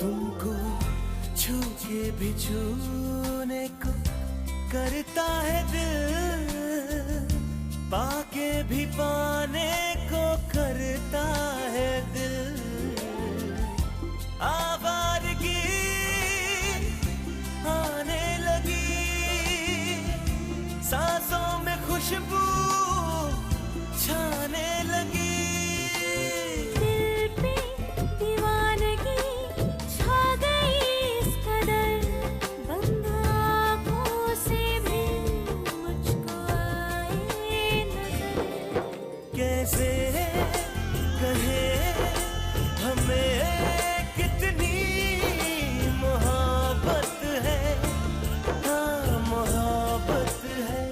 तुमको छू के भी छूने को करता है दिल, पाके भी पाने को करता है दिल। आवारगी आने लगी, सांसों में खुशबू छाने लगी। कैसे कहे हमें कितनी मोहब्बत है, हाँ मोहब्बत है।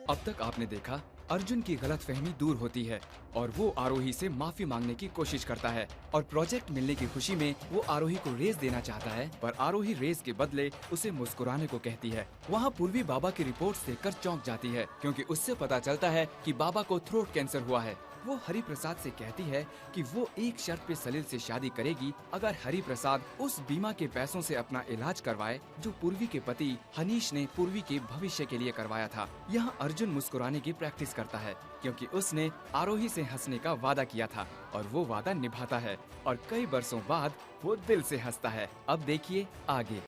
अब तक आपने देखा अर्जुन की गलतफहमी दूर होती है और वो आरोही से माफी मांगने की कोशिश करता है और प्रोजेक्ट मिलने की खुशी में वो आरोही को रेस देना चाहता है, पर आरोही रेस के बदले उसे मुस्कुराने को कहती है। वहाँ पूर्वी बाबा की रिपोर्ट देखकर चौंक जाती है क्योंकि उससे पता चलता है कि बाबा को थ्रोट कैंसर हुआ है। वो हरि प्रसाद से कहती है कि वो एक शर्त पे सलील से शादी करेगी, अगर हरि प्रसाद उस बीमा के पैसों से अपना इलाज करवाए जो पूर्वी के पति हनीश ने पूर्वी के भविष्य के लिए करवाया था। यहाँ अर्जुन मुस्कुराने की प्रैक्टिस करता है क्योंकि उसने आरोही से हंसने का वादा किया था और वो वादा निभाता है और कई बरसों बाद वो दिल से हंसता है। अब देखिए आगे।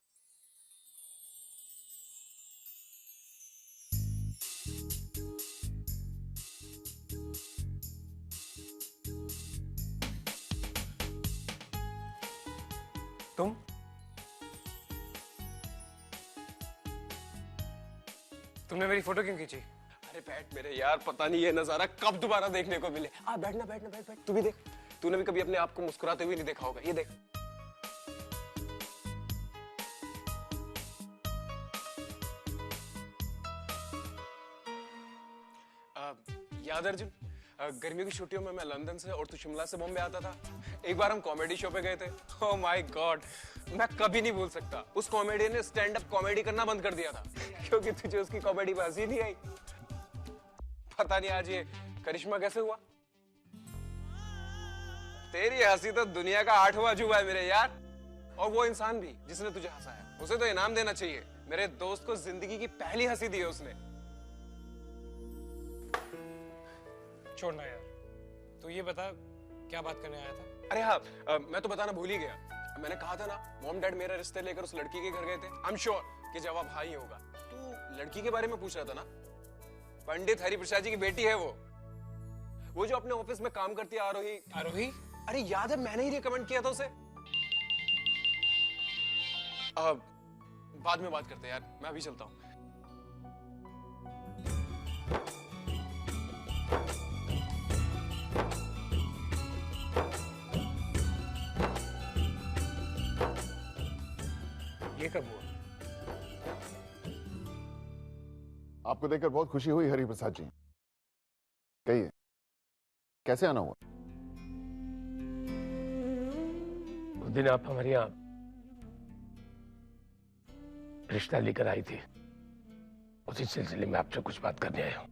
तुमने मेरी फोटो क्यों खींची? अरे बैठ मेरे यार, पता नहीं ये नजारा कब दोबारा देखने को मिले। बैठना बैठना बैठ बैठ। तू भी देख, तूने भी कभी अपने आप को मुस्कुराते हुए नहीं देखा होगा, ये देख। याद अर्जुन, गर्मियों की छुट्टियों में मैं लंदन से और तू शिमला से बॉम्बे आता था। एक बार हम कॉमेडी शो पे गए थे। ओह माय गॉड, मैं कभी नहीं भूल सकता। उस कॉमेडियन ने स्टैंड अप कॉमेडी करना बंद कर दिया था क्योंकि तुझे उसकी कॉमेडी में हंसी नहीं आई। पता नहीं आज ये करिश्मा कैसे हुआ। तेरी हंसी तो दुनिया का 8वां अजूबा है मेरे यार। और वो इंसान भी जिसने तुझे हंसाया, उसे तो इनाम देना चाहिए। मेरे दोस्त को जिंदगी की पहली हंसी दी है उसने। छोड़ना यार, तू ये बता क्या बात करने आया था? अरे हाँ, मैं तो बताना भूल ही गया। मैंने कहा था ना, मॉम डैड मेरा रिश्ते लेकर उस लड़की के घर गए थे। आई एम श्योर कि जवाब हाँ ही होगा। तू लड़की के बारे में पूछ रहा था ना? पंडित हरि प्रसाद जी की बेटी है वो जो अपने ऑफिस में काम करती है, आरोही। आरोही? अरे याद है, मैंने ही रिकमेंड किया था उसे। बाद में बात करते हैं यार, मैं अभी चलता हूँ। ये कब हुआ? आपको देखकर बहुत खुशी हुई हरि प्रसाद जी। कहिए, कैसे आना हुआ? उस दिन आप हमारे यहाँ रिश्ता लेकर आई थी, उसी सिलसिले में आपसे कुछ बात करने आया हूं।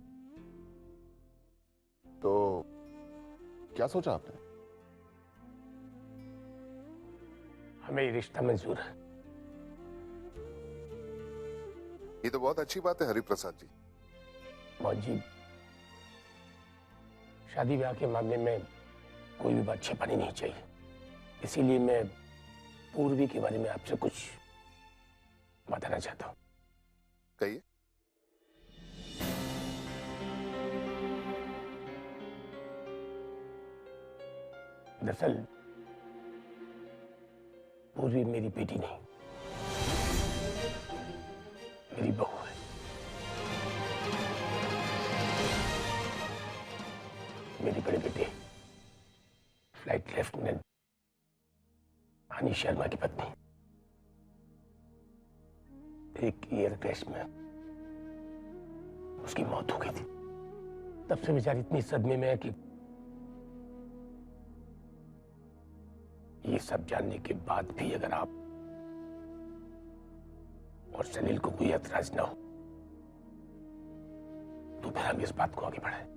तो क्या सोचा आपने? हमें ये रिश्ता मंजूर है। ये तो बहुत अच्छी बात है हरि प्रसाद जी। मोहन जी, शादी ब्याह के मामले में कोई भी बात छिपानी नहीं चाहिए, इसीलिए मैं पूर्वी के बारे में आपसे कुछ बताना चाहता हूं। कहिए। दरअसल पूर्वी मेरी बेटी नहीं, मेरी बहू है। मेरे बड़े बेटे फ्लाइट लेफ्टिनेंट हनीश शर्मा की पत्नी एक एयर क्रैश में उसकी मौत हो गई थी। तब से बेचारी इतनी सदमे में है कि ये सब जानने के बाद भी अगर आप और सलील को कोई एतराज ना हो तो फिर हम इस बात को आगे बढ़ाएं।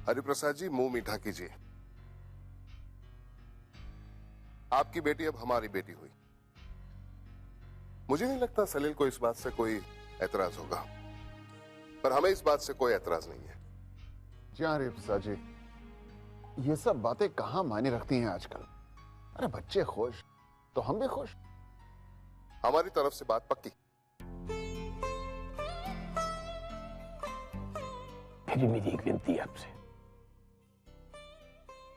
हरिप्रसाद जी, मुंह मीठा कीजिए। आपकी बेटी अब हमारी बेटी हुई। मुझे नहीं लगता सलील को इस बात से कोई एतराज होगा, पर हमें इस बात से कोई एतराज नहीं है। जी हाँ हरिप्रसाद जी, ये सब बातें कहां मायने रखती हैं आजकल। अरे बच्चे खुश तो हम भी खुश। हमारी तरफ से बात पक्की। फिर भी मेरी एक विनती है आपसे,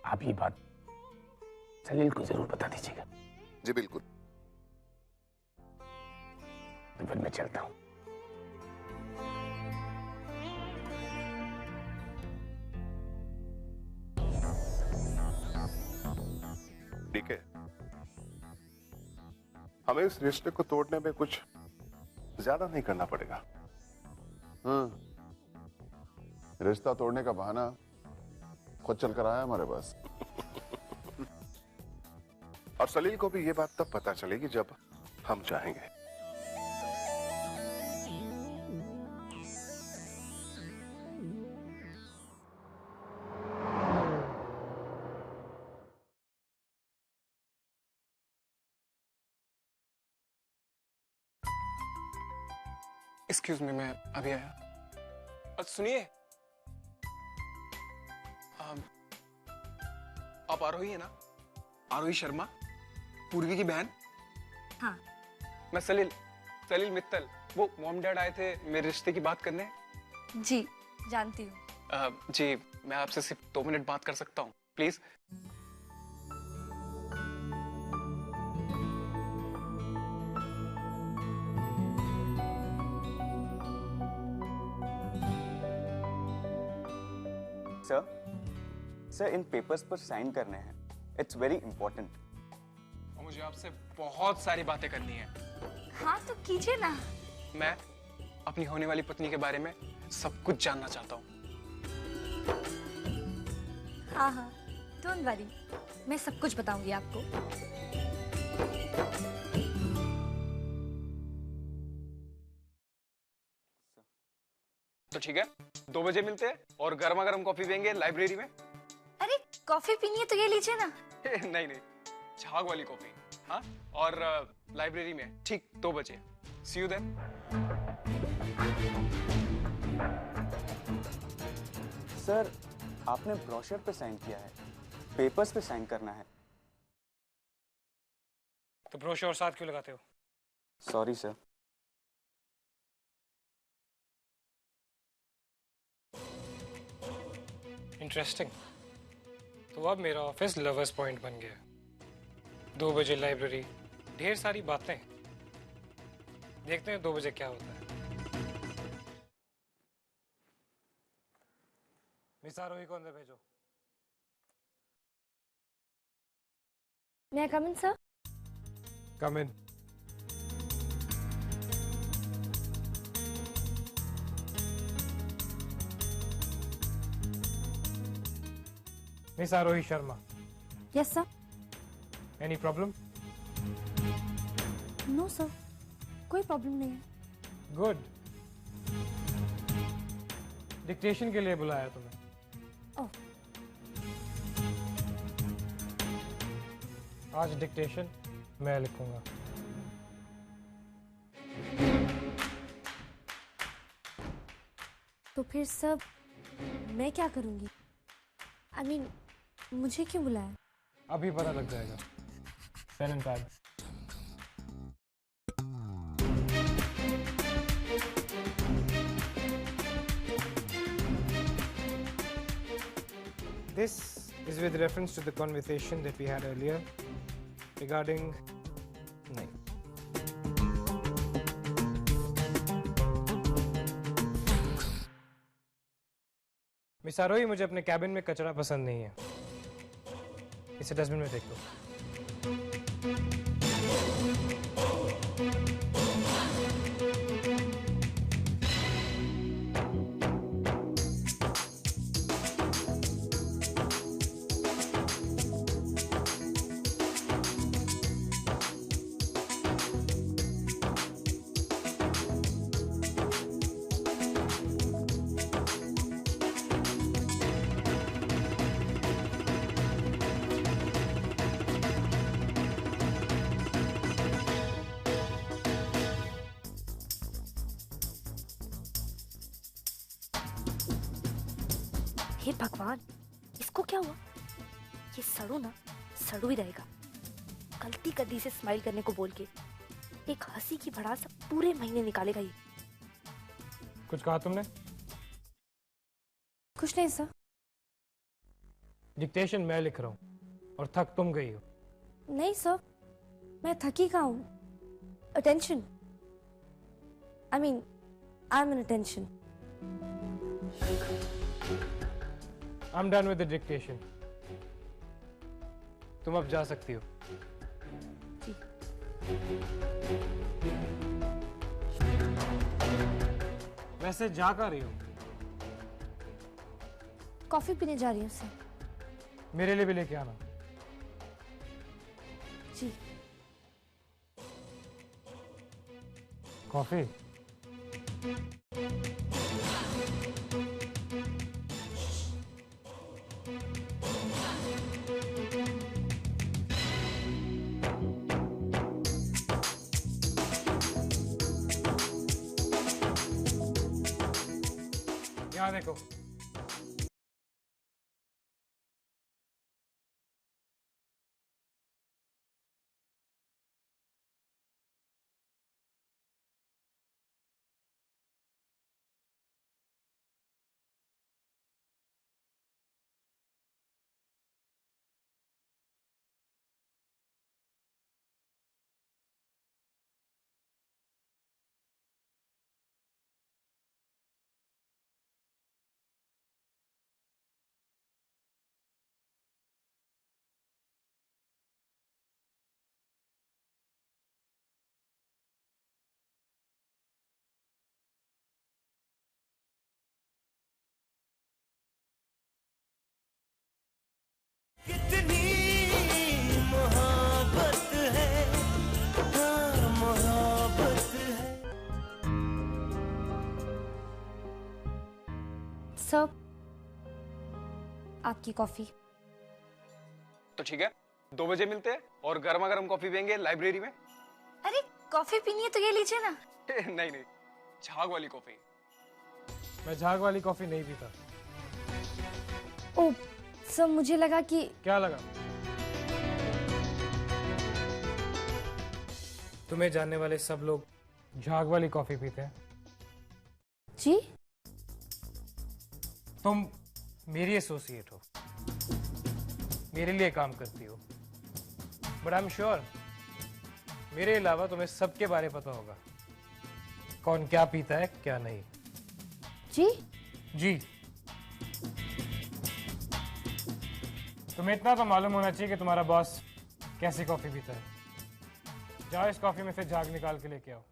आप ये बात सलील को जरूर बता दीजिएगा। जी बिल्कुल। तो फिर मैं चलता हूं। ठीक है, हमें इस रिश्ते को तोड़ने में कुछ ज्यादा नहीं करना पड़ेगा। रिश्ता तोड़ने का बहाना खुद चल कर आया हमारे पास। और सलील को भी ये बात तब पता चलेगी जब हम चाहेंगे। एक्सक्यूज मी, मैं अभी आया। सुनिए, आप आरोही है ना? आरोही शर्मा, पूर्वी की बहन। हाँ। मैं सलील मित्तल, वो मॉम डैड आए थे मेरे रिश्ते की बात करने। जी जानती हूँ। जी, मैं आपसे सिर्फ 2 मिनट बात कर सकता हूँ प्लीज? सर इन पेपर्स पर साइन करने हैं। It's very important. और मुझे आपसे बहुत सारी बातें करनी है। हाँ तो कीजिए ना। मैं अपनी होने वाली पत्नी के बारे में सब कुछ जानना चाहता हूँ। हाँ हाँ, डोंट वरी, मैं सब कुछ बताऊंगी आपको। तो ठीक है, 2 बजे मिलते हैं और गर्मा गर्म कॉफी पियेंगे लाइब्रेरी में। अरे कॉफी पीनी है तो ये लीजिए ना। नहीं नहीं, झाग वाली कॉफी। हाँ, और लाइब्रेरी में ठीक 2 बजे। सी यू देन। सर आपने ब्रोशर पे साइन किया है, पेपर्स पे साइन करना है। तो ब्रोशर साथ क्यों लगाते हो? Sorry sir. इंटरेस्टिंग। तो अब मेरा ऑफिस लवर्स पॉइंट बन गया। 2 बजे लाइब्रेरी, ढेर सारी बातें। देखते हैं 2 बजे क्या होता है। मिस आरोही को अंदर भेजो। May I come in, sir? Come in. Miss Aarohi Sharma, Yes, sir. Any problem? No, sir. कोई प्रॉब्लम नहीं है। गुड। डिक्टेशन के लिए बुलाया तुम्हें। ओह, आज डिक्टेशन मैं लिखूंगा। तो फिर सब मैं क्या करूंगी? I mean, मुझे क्यों बुलाया? अभी पता लग जाएगा। Pen and pad. This is with reference to the conversation that we had earlier regarding नहीं। मिस आरोही, मुझे अपने कैबिन में कचरा पसंद नहीं है। इसे डस्टबिन में फेंक दो। हे भगवान, इसको क्या हुआ? ये सड़ू ना सड़ू ही रहेगा। गलती कर दी इसे स्माइल करने को बोल के। एक हंसी की भड़ास पूरे महीने निकालेगा ये। कुछ कहा तुमने? कुछ नहीं सर। डिक्टेशन मैं लिख रहा हूँ और थक तुम गई हो। नहीं सर, मैं थकी कहाँ हूँ। Attention, I mean I am in attention. I'm done with the dictation. तुम अब जा सकती हो। जी। वैसे जा कर रही हो? कॉफी पीने जा रही हूँ सर। मेरे लिए भी लेके आना। जी। कॉफी? यहाँ देखो। कितनी मोहब्बत है, हाँ मोहब्बत है। सर, आपकी कॉफी। तो ठीक है, 2 बजे मिलते हैं और गर्मा गर्म कॉफी पियेंगे लाइब्रेरी में। अरे कॉफी पीनी है तो ये लीजिए ना। नहीं नहीं, झाग वाली कॉफी। मैं झाग वाली कॉफी नहीं पीता। ओ सर, मुझे लगा कि। क्या लगा? तुम्हें जानने वाले सब लोग झाग वाली कॉफी पीते हैं। जी? तुम मेरी एसोसिएट हो, मेरे लिए काम करती हो, बट आई एम श्योर मेरे अलावा तुम्हें सबके बारे में पता होगा, कौन क्या पीता है क्या नहीं। जी? जी। तुम्हें इतना तो मालूम होना चाहिए कि तुम्हारा बॉस कैसी कॉफी पीता है। जाओ इस कॉफी में से झाग निकाल के लेके आओ।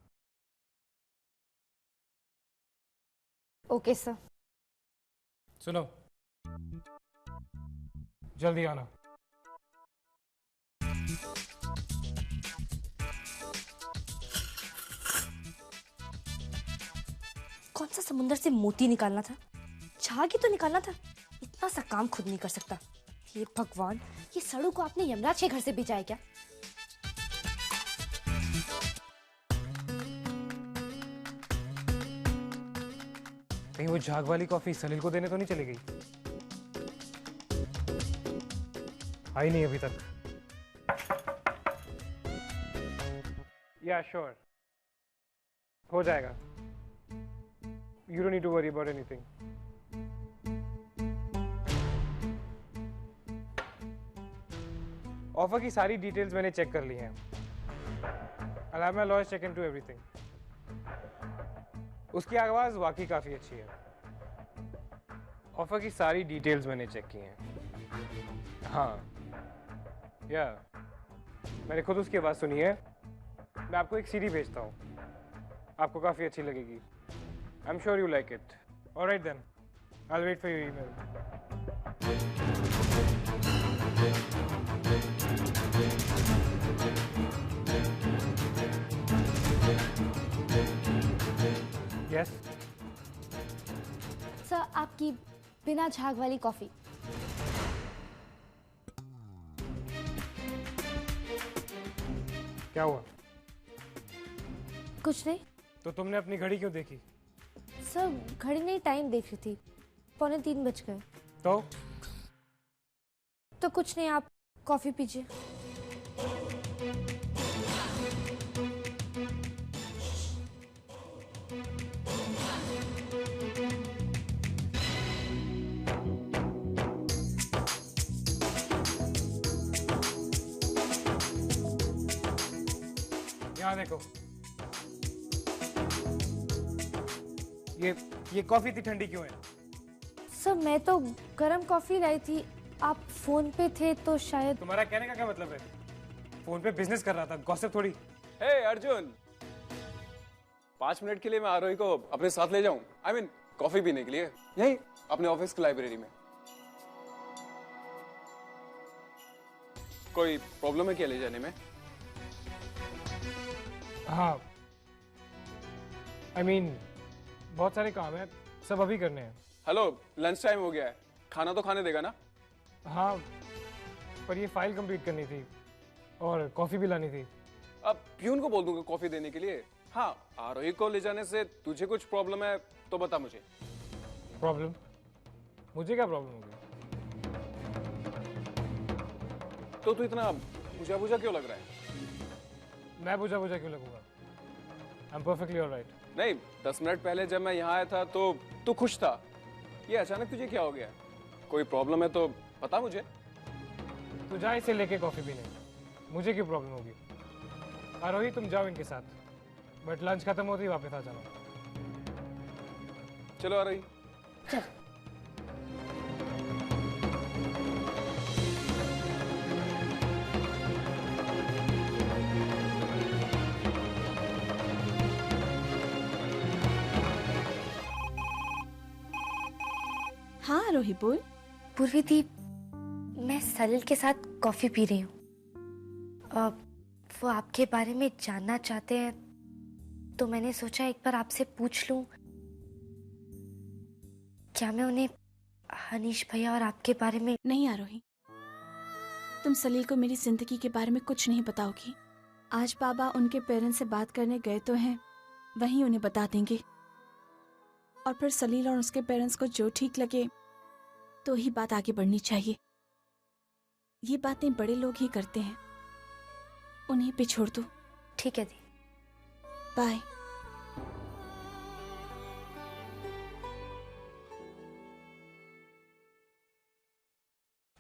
Okay sir. सुनो, जल्दी आना। कौन सा समुंदर से मोती निकालना था? झाग ही तो निकालना था। इतना सा काम खुद नहीं कर सकता। हे भगवान, ये सड़ू को आपने यमराज के घर से भेजा है क्या? कहीं वो झाग वाली कॉफी सलील को देने तो नहीं चली गई? आई नहीं अभी तक। या श्योर, हो जाएगा। You don't need to worry about anything. Offer की सारी डिटेल्स मैंने चेक कर ली हैं। I'll have my lawyers check into everything. उसकी आवाज़ वाकई काफ़ी अच्छी है। ऑफर की सारी डिटेल्स मैंने चेक की हैं। हाँ, या मैंने खुद उसकी आवाज़ सुनी है। मैं आपको एक सीडी भेजता हूँ, आपको काफ़ी अच्छी लगेगी। I am sure you like it. Alright then, I will wait for your email. Yes. Sir, आपकी बिना झाग वाली कॉफी। क्या हुआ? कुछ नहीं तो तुमने अपनी घड़ी क्यों देखी? सर, घड़ी नहीं, टाइम देख रही थी। 2:45 बज गए। तो कुछ नहीं, आप कॉफी पीजिए। यहाँ देखो, ये कॉफी इतनी ठंडी क्यों है? सर मैं तो गर्म कॉफी लाई थी, आप फोन पे थे तो शायद। तुम्हारा कहने का क्या मतलब है? फोन पे बिजनेस कर रहा था, गॉसिप थोड़ी। हे अर्जुन, 5 मिनट के लिए मैं आरोही को अपने साथ ले जाऊं? I mean, कॉफी पीने के लिए, यहीं अपने ऑफिस की लाइब्रेरी में। कोई प्रॉब्लम है क्या ले जाने में? हाँ, I mean, बहुत सारे काम है, सब अभी करने हैं। हेलो, लंच टाइम हो गया है, खाना तो खाने देगा ना? हाँ, पर ये फाइल कंप्लीट करनी थी और कॉफी भी लानी थी। अब प्यून को बोल दूंगा कॉफी देने के लिए। हाँ, आरोही को ले जाने से तुझे कुछ प्रॉब्लम है तो बता मुझे। प्रॉब्लम? मुझे क्या प्रॉब्लम होगी? तो तू इतना बुझा बुझा क्यों लग रहा है? मैं बुझा बुझा क्यों लगूंगा? I am perfectly alright. नहीं, 10 मिनट पहले जब मैं यहाँ आया था तो तू खुश था। ये अचानक तुझे क्या हो गया? कोई प्रॉब्लम है तो बता मुझे। तू जा इसे लेके कॉफी पीने, मुझे क्यों प्रॉब्लम होगी? आरोही तुम जाओ इनके साथ, बट लंच खत्म होते ही वापस आ जाना। चलो आरोही। हाँ आरोही बोल। पूर्वी दी, मैं सलिल के साथ कॉफी पी रही हूँ। वो आपके बारे में जानना चाहते हैं तो मैंने सोचा एक बार आपसे पूछ लूं, क्या मैं उन्हें हनीश भैया और आपके बारे में। नहीं आरोही, तुम सलील को मेरी जिंदगी के बारे में कुछ नहीं बताओगी। आज बाबा उनके पेरेंट्स से बात करने गए तो हैं, वहीं उन्हें बता देंगे और फिर सलील और उसके पेरेंट्स को जो ठीक लगे तो ही बात आगे बढ़नी चाहिए। ये बातें बड़े लोग ही करते हैं, उन्हें पे छोड़ दो। ठीक है दी। बाय।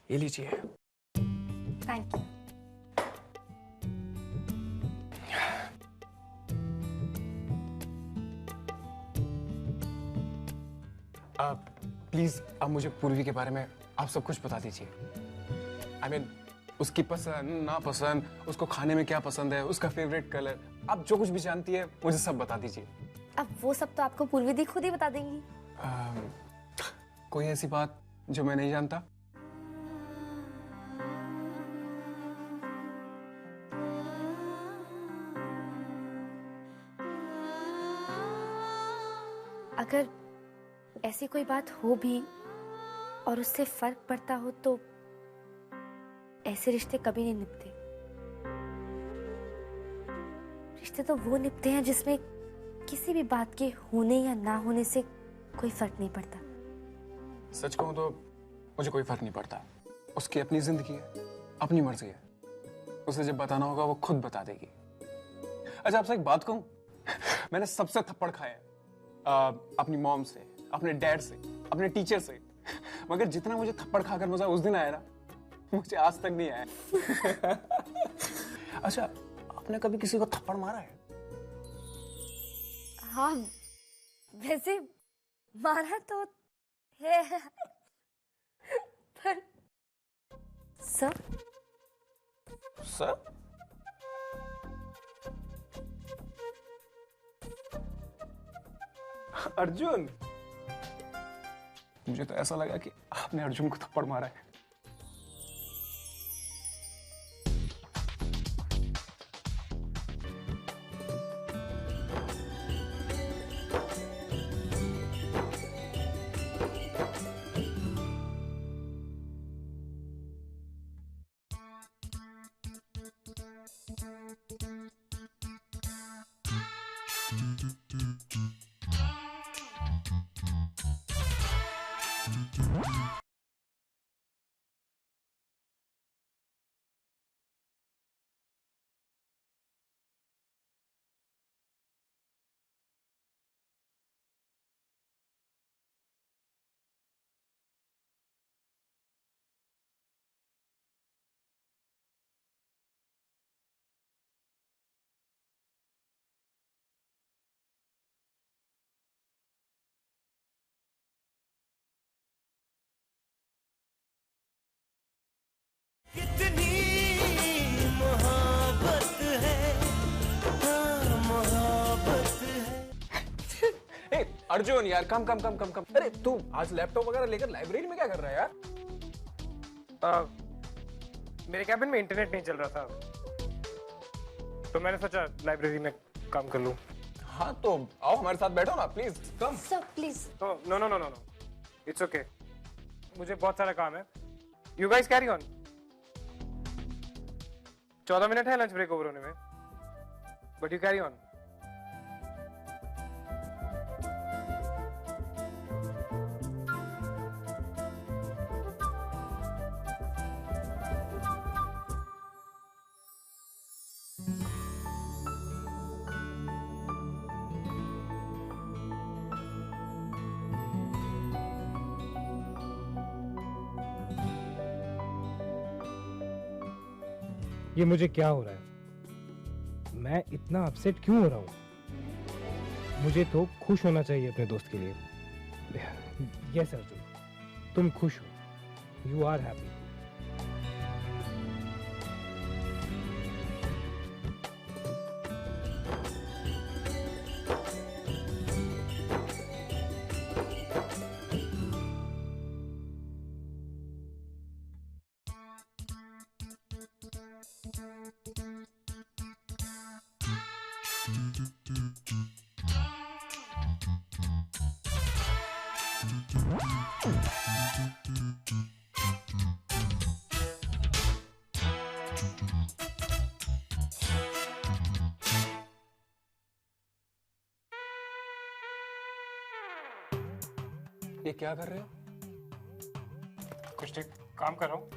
ये लीजिए। Thank you. आप प्लीज अब मुझे पूर्वी के बारे में आप सब कुछ बता दीजिए। I mean, उसकी पसंद नापसंद, उसको खाने में क्या पसंद है, उसका फेवरेट कलर, आप जो कुछ भी जानती है मुझे सब बता दीजिए। अब वो सब तो आपको पूर्वी दी खुद ही बता देंगी। कोई ऐसी बात जो मैं नहीं जानता? अगर ऐसी कोई बात हो भी और उससे फर्क पड़ता हो तो ऐसे रिश्ते कभी नहीं निभते। रिश्ते तो वो निभते हैं जिसमें किसी भी बात के होने या ना होने से कोई फर्क नहीं पड़ता। सच कहूं तो मुझे कोई फर्क नहीं पड़ता। उसकी अपनी जिंदगी है, अपनी मर्जी है। उसे जब बताना होगा वो खुद बता देगी। अच्छा आपसे एक बात कहूं, मैंने सबसे थप्पड़ खाए हैं, अपनी मॉम से, अपने डैड से, अपने टीचर से, मगर जितना मुझे थप्पड़ खाकर मजा उस दिन आया ना, मुझे आज तक नहीं आया। अच्छा आपने कभी किसी को थप्पड़ मारा है? हाँ, वैसे मारा तो है पर सब सर अर्जुन, मुझे तो ऐसा लगा कि आपने अर्जुन को थप्पड़ मारा है। अर्जुन यार कम कम कम कम कम। अरे तू आज लैपटॉप वगैरह लेकर लाइब्रेरी में क्या कर रहा है यार? मेरे कैबिन में इंटरनेट नहीं चल रहा था, तो मैंने सोचा लाइब्रेरी में काम कर लूं। हाँ तो आओ हमारे साथ बैठो ना please come. Sir please. No no no no no, it's okay, मुझे बहुत सारा काम है। You guys carry on. 14 minute है लंच ब्रेक ओवर होने में, बट यू कैरी ऑन। ये मुझे क्या हो रहा है? मैं इतना अपसेट क्यों हो रहा हूँ? मुझे तो खुश होना चाहिए अपने दोस्त के लिए। यस अर्जुन, तुम खुश हो, यू आर हैप्पी। ये क्या कर रहे हो? कुछ ठीक काम कर रहा हूँ।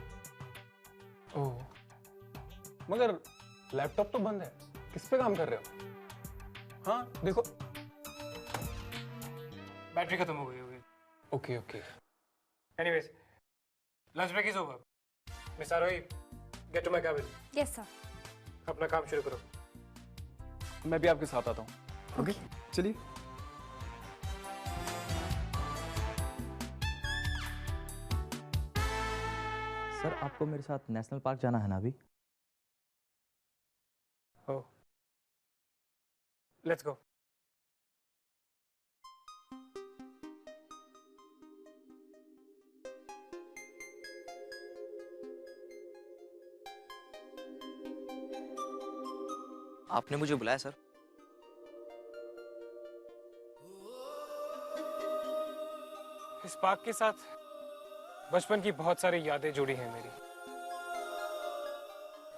ओह, मगर लैपटॉप तो बंद है, किस पे काम कर रहे हो? हाँ देखो, बैटरी खत्म हो गई होगी। Okay okay. Anyways, lunch break is over. Miss Aarohi, get to my cabin. Yes sir. अपना काम शुरू करो। मैं भी आपके साथ आता हूँ। ओके चलिए। सर आपको मेरे साथ नेशनल पार्क जाना है ना अभी? ओह, लेट्स गो। आपने मुझे बुलाया सर? इस पार्क के साथ बचपन की बहुत सारी यादें जुड़ी हैं मेरी।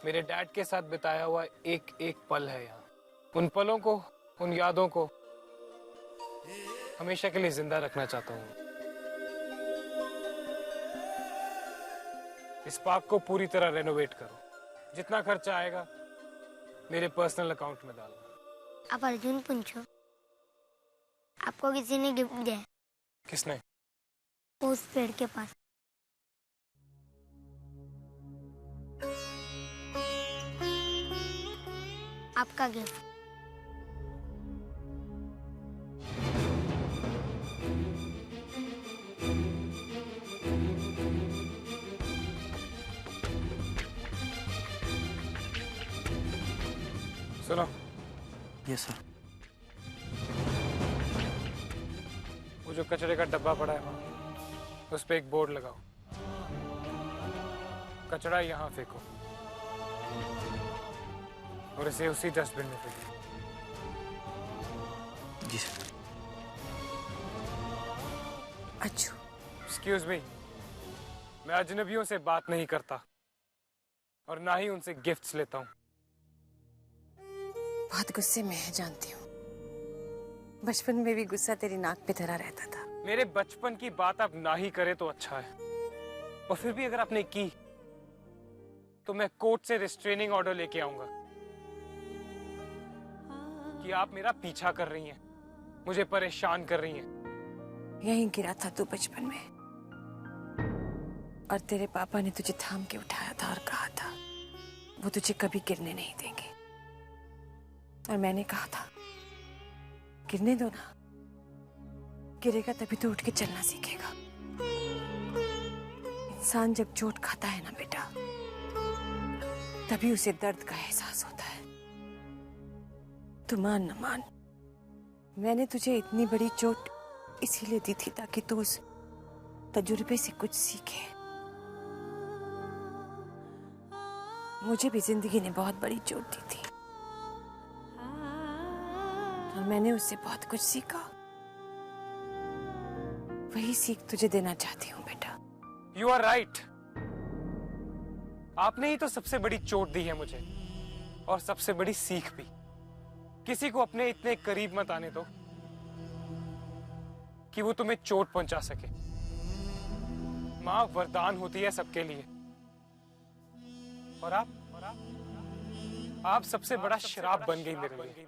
मेरे डैड के साथ बिताया हुआ एक एक पल है यहाँ। उन पलों को, उन यादों को हमेशा के लिए जिंदा रखना चाहता हूँ। इस पार्क को पूरी तरह रेनोवेट करो। जितना खर्चा आएगा मेरे पर्सनल अकाउंट में डालना। आप अर्जुन पूछो, आपको किसी ने गिफ्ट दिया है? किसने? उस पेड़ के पास। आपका गिफ्ट। सुनो। Yes sir. वो जो कचरे का डब्बा पड़ा है वहाँ, उस पे एक बोर्ड लगाओ, कचरा यहाँ फेंको और इसे उसी डस्टबिन में फेंको। जी सर। अच्छू। एक्सक्यूज मी, मैं अजनबियों से बात नहीं करता और ना ही उनसे गिफ्ट्स लेता हूँ। बहुत गुस्से में है, जानती हूँ। बचपन में भी गुस्सा तेरी नाक पे धरा रहता था। मेरे बचपन की बात आप ना ही करे तो अच्छा है, और फिर भी अगर आपने की तो मैं कोर्ट से रिस्ट्रेनिंग ऑर्डर लेके आऊंगा कि आप मेरा पीछा कर रही हैं, मुझे परेशान कर रही हैं। यहीं गिरा था तू बचपन में, और तेरे पापा ने तुझे थाम के उठाया था और कहा था वो तुझे कभी गिरने नहीं देंगे। और मैंने कहा था गिरने दो ना, गिरेगा तभी तो उठ के चलना सीखेगा। इंसान जब चोट खाता है ना बेटा, तभी उसे दर्द का एहसास होता है। तू मान न मान, मैंने तुझे इतनी बड़ी चोट इसीलिए दी थी ताकि तू उस तजुर्बे से कुछ सीखे। मुझे भी जिंदगी ने बहुत बड़ी चोट दी थी और मैंने उससे बहुत कुछ सीखा। वही सीख तुझे देना चाहती हूँ बेटा। You are right. आपने ही तो सबसे बड़ी चोट दी है मुझे, और सबसे बड़ी सीख भी। किसी को अपने इतने करीब मत आने दो कि वो तुम्हें चोट पहुंचा सके। माँ वरदान होती है सबके लिए, और आप सबसे बड़ा श्राप बन गई मेरे लिए।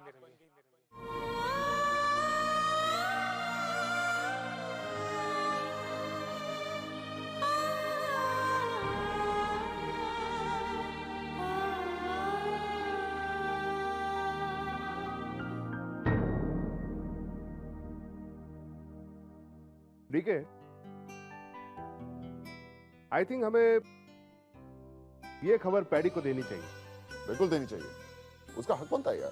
डीके, आई थिंक हमें ये खबर पैडी को देनी चाहिए। बिल्कुल देनी चाहिए, उसका हक बनता है यार।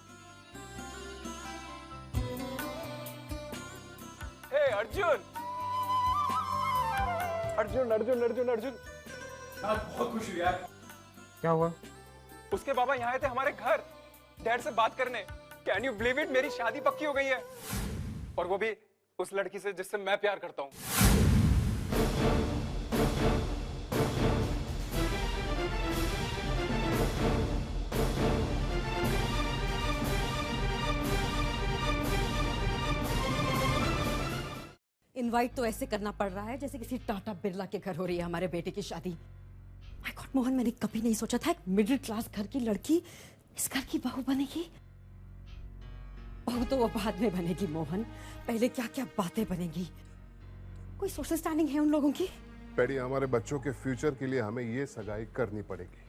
हे अर्जुन, अर्जुन अर्जुन अर्जुन अर्जुन, आज बहुत खुश हुई यार। क्या हुआ? उसके बाबा यहाँ आए थे हमारे घर डैड से बात करने। कैन यू बिलीव इट, मेरी शादी पक्की हो गई है, और वो भी उस लड़की से जिससे मैं प्यार करता हूँ। इनवाइट तो ऐसे करना पड़ रहा है जैसे किसी टाटा बिरला के घर हो रही है हमारे बेटे की शादी। माय गॉड मोहन, मैंने कभी नहीं सोचा था एक मिडिल क्लास घर की लड़की इस घर की बहू बनेगी। बहू तो वो बाद में बनेगी मोहन, पहले क्या क्या बातें बनेगी। कोई सोशल स्टैंडिंग है उन लोगों की? पैडी, हमारे बच्चों के फ्यूचर के लिए हमें ये सगाई करनी पड़ेगी।